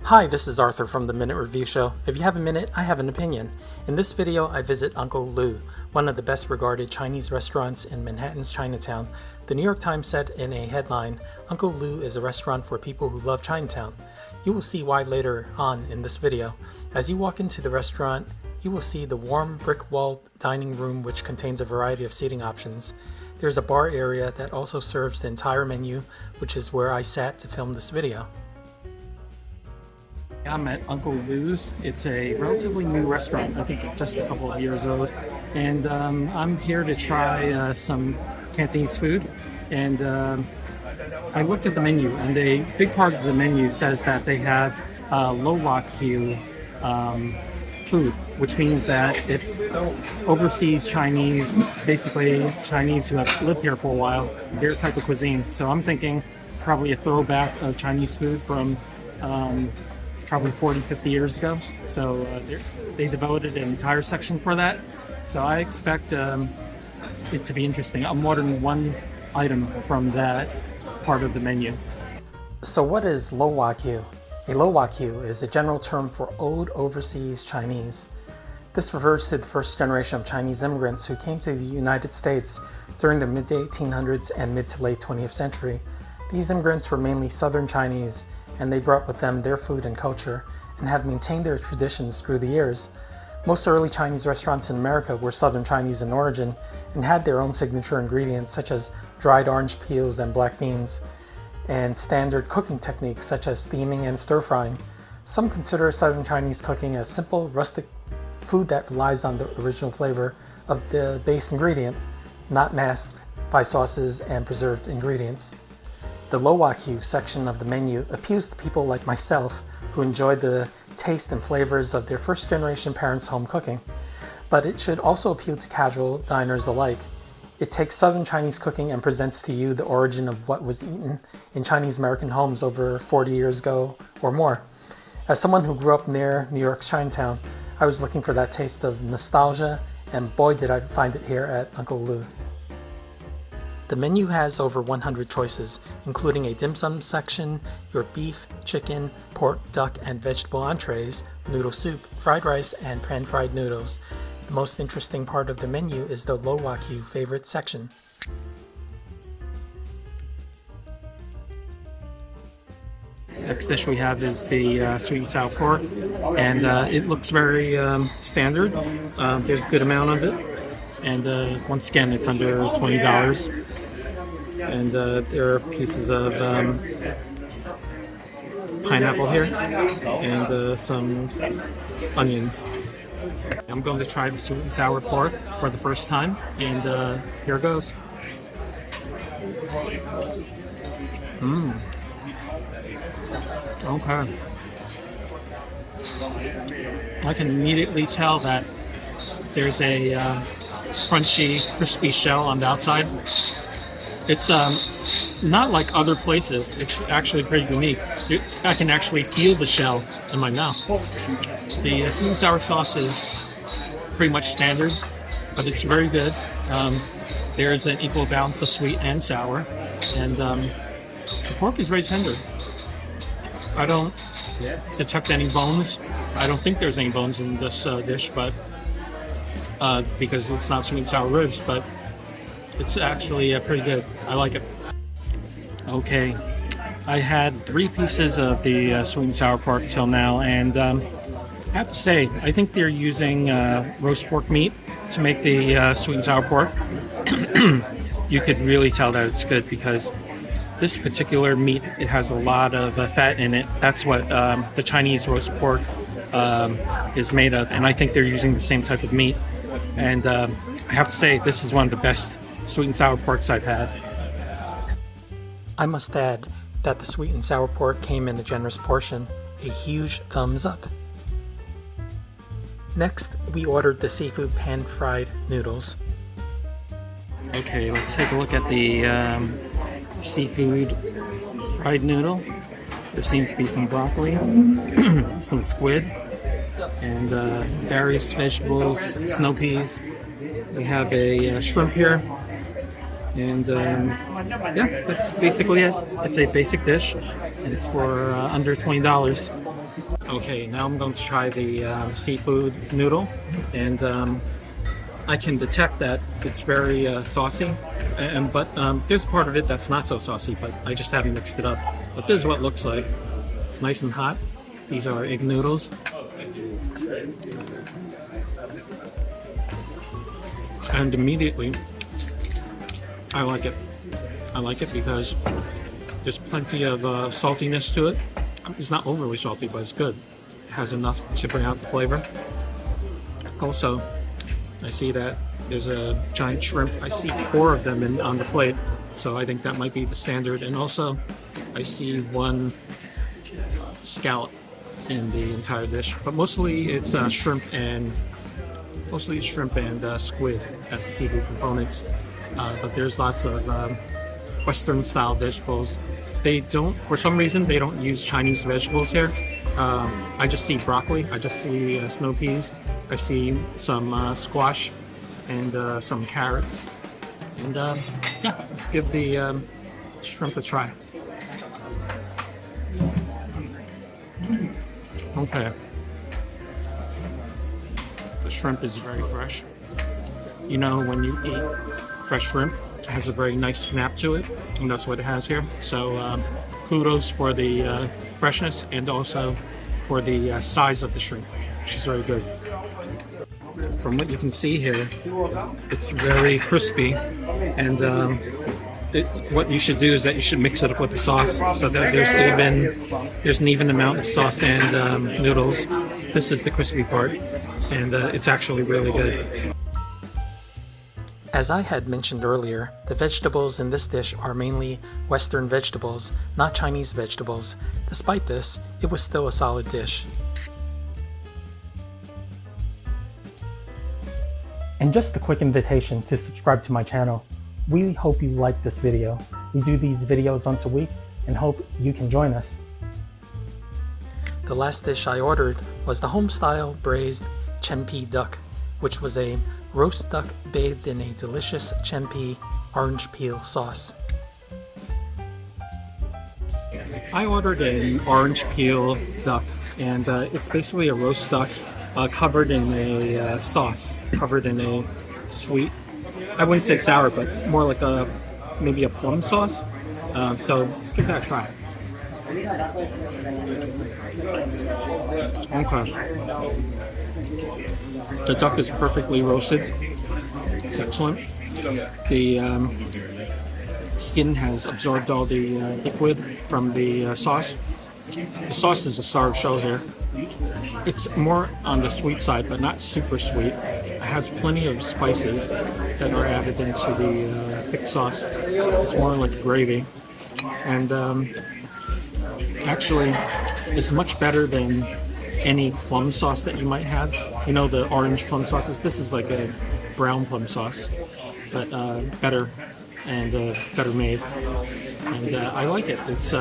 Hi, this is Arthur from the Minute Review Show. If you have a minute, I have an opinion. In this video, I visit Uncle Lu, one of the best regarded Chinese restaurants in Manhattan's Chinatown. The New York Times said in a headline, Uncle Lu is a restaurant for people who love Chinatown. You will see why later on in this video. As you walk into the restaurant, you will see the warm brick-walled dining room which contains a variety of seating options. There's a bar area that also serves the entire menu, which is where I sat to film this video. I'm at Uncle Lu's. It's a relatively new restaurant, I think just a couple of years old. And I'm here to try some Cantonese food. And I looked at the menu, and a big part of the menu says that they have low-wok-hu food, which means that it's overseas Chinese, basically Chinese who have lived here for a while, their type of cuisine. So I'm thinking it's probably a throwback of Chinese food from probably 40-50 years ago. So they devoted an entire section for that. So I expect it to be interesting. I'm ordering one item from that part of the menu. So what is low-wok-hu? A low-wok-hu is a general term for old overseas Chinese. This refers to the first generation of Chinese immigrants who came to the United States during the mid-1800s and mid to late 20th century. These immigrants were mainly Southern Chinese, and they brought with them their food and culture and have maintained their traditions through the years. Most early Chinese restaurants in America were Southern Chinese in origin and had their own signature ingredients such as dried orange peels and black beans, and standard cooking techniques such as steaming and stir-frying. Some consider Southern Chinese cooking as simple, rustic food that relies on the original flavor of the base ingredient, not masked by sauces and preserved ingredients. The low-wok-hu section of the menu appeals to people like myself who enjoy the taste and flavors of their first-generation parents' home cooking, but it should also appeal to casual diners alike. It takes Southern Chinese cooking and presents to you the origin of what was eaten in Chinese American homes over 40 years ago or more. As someone who grew up near New York's Chinatown, I was looking for that taste of nostalgia, and boy did I find it here at Uncle Lu. The menu has over 100 choices, including a dim sum section, your beef, chicken, pork, duck, and vegetable entrees, noodle soup, fried rice, and pan-fried noodles. The most interesting part of the menu is the low-wok-hu favorite section. Next dish we have is the sweet and sour pork, and it looks very standard. There's a good amount of it, and once again it's under $20. And there are pieces of pineapple here and some onions. I'm going to try the sweet and sour pork for the first time, and here it goes. Okay. I can immediately tell that there's a crunchy, crispy shell on the outside. It's not like other places. It's actually pretty unique. I can actually feel the shell in my mouth. The sweet and sour sauce is pretty much standard, but it's very good. There's an equal balance of sweet and sour, and the pork is very tender. I don't detect any bones. I don't think there's any bones in this dish, but because it's not sweet and sour ribs, but it's actually pretty good. I like it. Okay, I had 3 pieces of the sweet and sour pork till now, and I have to say, I think they're using roast pork meat to make the sweet and sour pork. You could really tell that it's good because this particular meat, it has a lot of fat in it. That's what the Chinese roast pork is made of, and I think they're using the same type of meat. And I have to say, this is one of the best sweet and sour porks I've had. I must add that the sweet and sour pork came in a generous portion, a huge thumbs up. Next, we ordered the seafood pan-fried noodles. Okay, let's take a look at the seafood fried noodle. There seems to be some broccoli, some squid, and various vegetables, snow peas. We have a shrimp here, and yeah, that's basically it. It's a basic dish, and it's for under $20. Okay, now I'm going to try the seafood noodle, and I can detect that it's very saucy, but there's part of it that's not so saucy, but I just haven't mixed it up. But this is what it looks like. It's nice and hot. These are egg noodles. And immediately, I like it. I like it because there's plenty of saltiness to it. It's not overly salty, but it's good. It has enough to bring out the flavor. Also, I see that there's a giant shrimp. I see 4 of them on the plate, so I think that might be the standard. And also, I see 1 scallop in the entire dish, but mostly it's shrimp and squid as the seafood components. But there's lots of Western-style vegetables. They don't, for some reason, they don't use Chinese vegetables here. I just see broccoli. I just see snow peas. I see some squash and some carrots. And yeah, let's give the shrimp a try. Okay. The shrimp is very fresh. You know, when you eat fresh shrimp, it has a very nice snap to it, and that's what it has here. So kudos for the freshness and also for the size of the shrimp, which is very good. From what you can see here, it's very crispy, and what you should do is that you should mix it up with the sauce so that there's an even amount of sauce and noodles. This is the crispy part, and it's actually really good. As I had mentioned earlier, the vegetables in this dish are mainly Western vegetables, not Chinese vegetables. Despite this, it was still a solid dish. And just a quick invitation to subscribe to my channel. We hope you like this video. We do these videos once a week and hope you can join us. The last dish I ordered was the home-style braised chenpi duck, which was a roast duck bathed in a delicious chenpi orange peel sauce. I ordered an orange peel duck, and it's basically a roast duck covered in a sauce, covered in a sweet, I wouldn't say sour, but more like maybe a plum sauce. So let's give that a try. Okay. The duck is perfectly roasted. It's excellent. The skin has absorbed all the liquid from the sauce. The sauce is a star of show here. It's more on the sweet side, but not super sweet. It has plenty of spices that are added into the thick sauce. It's more like gravy. And actually, it's much better than any plum sauce that you might have. You know, the orange plum sauces? This is like a brown plum sauce, but better and better made. And I like it. It's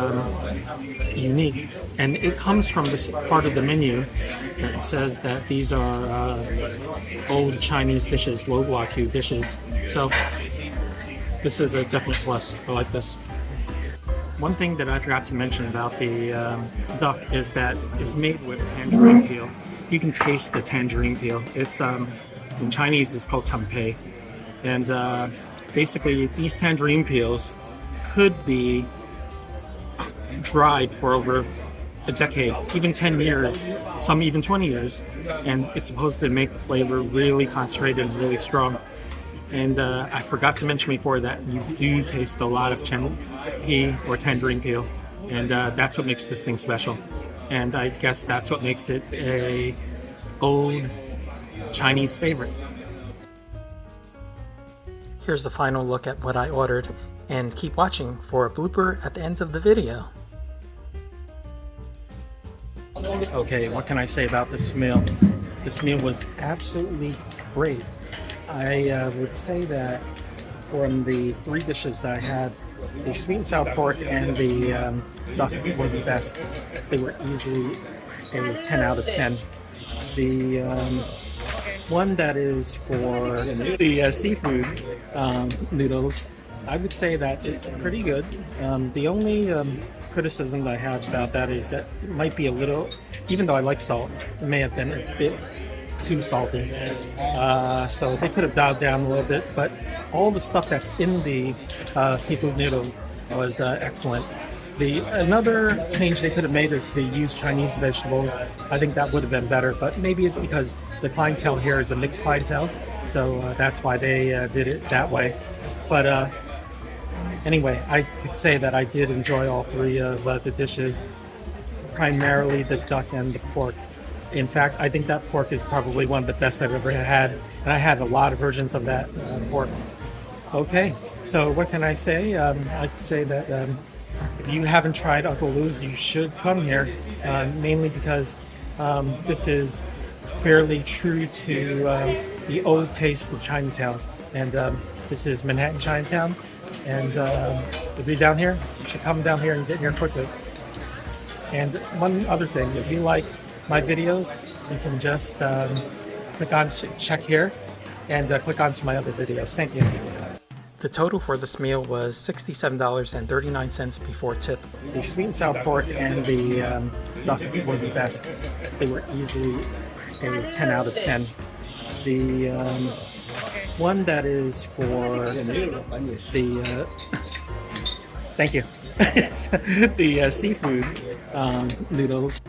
unique. And it comes from this part of the menu that says that these are old Chinese dishes, low block dishes. So this is a definite plus. I like this. One thing that I forgot to mention about the duck is that it's made with tangerine peel. You can taste the tangerine peel. It's in Chinese it's called tempeh, and basically these tangerine peels could be dried for over a decade, even 10 years, some even 20 years, and it's supposed to make the flavor really concentrated and really strong. And I forgot to mention before that you do taste a lot of chenpi or tangerine peel, and that's what makes this thing special. And I guess that's what makes it a old Chinese favorite. Here's the final look at what I ordered, and keep watching for a blooper at the end of the video. Okay, what can I say about this meal? This meal was absolutely great. I would say that from the 3 dishes that I had, the sweet and sour pork and the duck were the best. They were easily a 10 out of 10. The one that is for the seafood noodles, I would say that it's pretty good. The only criticism that I have about that is that it might be a little, even though I like salt, it may have been a bit too salty. So they could have dialed down a little bit, but all the stuff that's in the seafood noodle was excellent. Another change they could have made is to use Chinese vegetables. I think that would have been better, but maybe it's because the clientele here is a mixed clientele, so that's why they did it that way. But anyway, I could say that I did enjoy all three of the dishes, primarily the duck and the pork. In fact, I think that pork is probably one of the best I've ever had, and I had a lot of versions of that pork. Okay, so what can I say? I could say that if you haven't tried Uncle Lou's, you should come here, mainly because this is fairly true to the old taste of Chinatown. And this is Manhattan Chinatown. And if you're down here, you should come down here and get here quickly. And one other thing, if you like my videos, you can just click on check here and click on to my other videos. Thank you. The total for this meal was $67.39 before tip. The sweet and sour pork and the duck were the best. They were easily a 10 out of 10. The one that is for the thank you. The seafood noodles